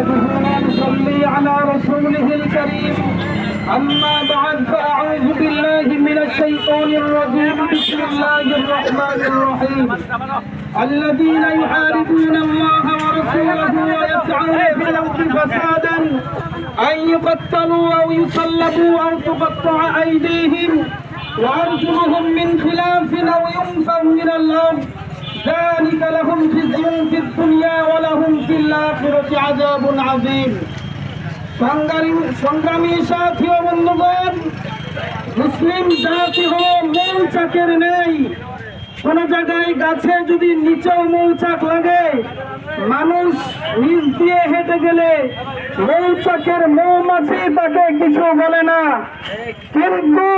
نحمده ونصلي على رسوله الكريم أما بعد فأعوذ بالله من الشيطان الرجيم بسم الله الرحمن الرحيم الذين يحاربون الله ورسوله ويسعون في الأرض فسادا أن يقتلوا أو يصلبوا أو تقطع أيديهم وأرجلهم من خلاف أو ينفوا من الأرض ذلك لهم خزي في الدنيا ولهم في الآخرة عذاب عظيم সংগ্রামী সাথী ও বন্ধুগণ, মুসলিম জাতি হলো মৌচাকের নেই। কোন জায়গায় গাছে যদি নিচেও মৌচাক লাগে, মানুষ নিচ দিয়ে হেঁটে গেলে মৌচাকের মৌমাছি তাকে কিছু বলে না, কিন্তু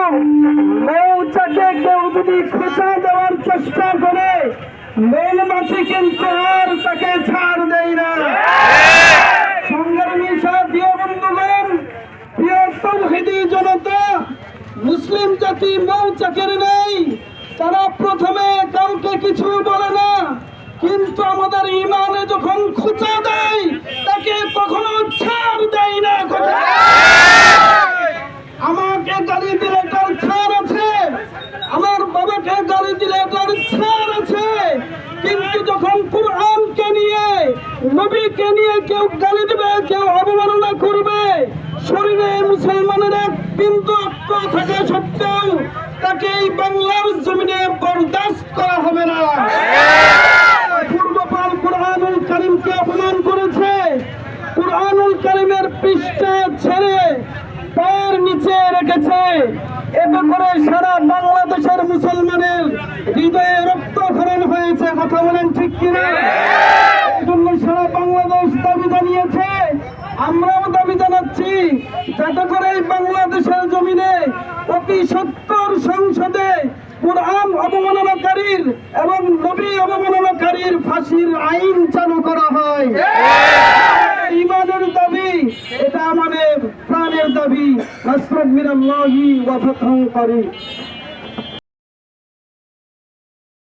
মৌচাকে কেউ যদি খোঁচা দেওয়ার চেষ্টা করে মৌমাছি কিন্তু আর তাকে ছাড় দেয় না। সংগ্রামী সাথী ও বন্ধুগণ, প্রিয় তাওহীদি জনতা, মুসলিম জাতি মৌচাকের নেই। তারা প্রথমে কাউকে কিছু বলে না, কিন্তু আমাদের ইমানে যখন খোঁচা দেয় তাকে কখনো ছাড় দেয় না। আমাকে গালি দিলে তার ছাড় আছে, আমার বাবাকে গালি দিলে তার ছাড় আছে, কিন্তু যখন কুরআনকে নিয়ে, নবীকে নিয়ে কেউ গালি দেবে, কেউ অবমাননা করবে, শরীরে মুসলমানের এক বিন্দু রক্ত থাকা সত্ত্বেও তাকে এই বাংলার জমিনে বরদাস্ত করা হবে না। পূর্বপাল কুরআনুল কারীমকে অপমান করেছে, কুরআনুল কারীমের পৃষ্ঠা ছেড়ে পায়ের নিচে রেখেছে, এতে করে সারা বাংলাদেশের মুসলমানের হৃদয়ে রক্তক্ষরণ হয়েছে। কথা বলেন ঠিক কিনা? এই জন্য সারা বাংলাদেশ দাবি জানিয়েছে, আমরাও দাবি জানাচ্ছি, যাতে করে বাংলাদেশের জমিনে অতি সত্বর সংসদে কুরআন অবমাননাকারীর এবং নবী অবমাননাকারীর ফাঁসির আইন চালু করা হয়। ইমানের দাবি, এটা আমাদের প্রাণের দাবি। নাসরুম মিনাল্লাহি ওয়া ফাতহুন করিব।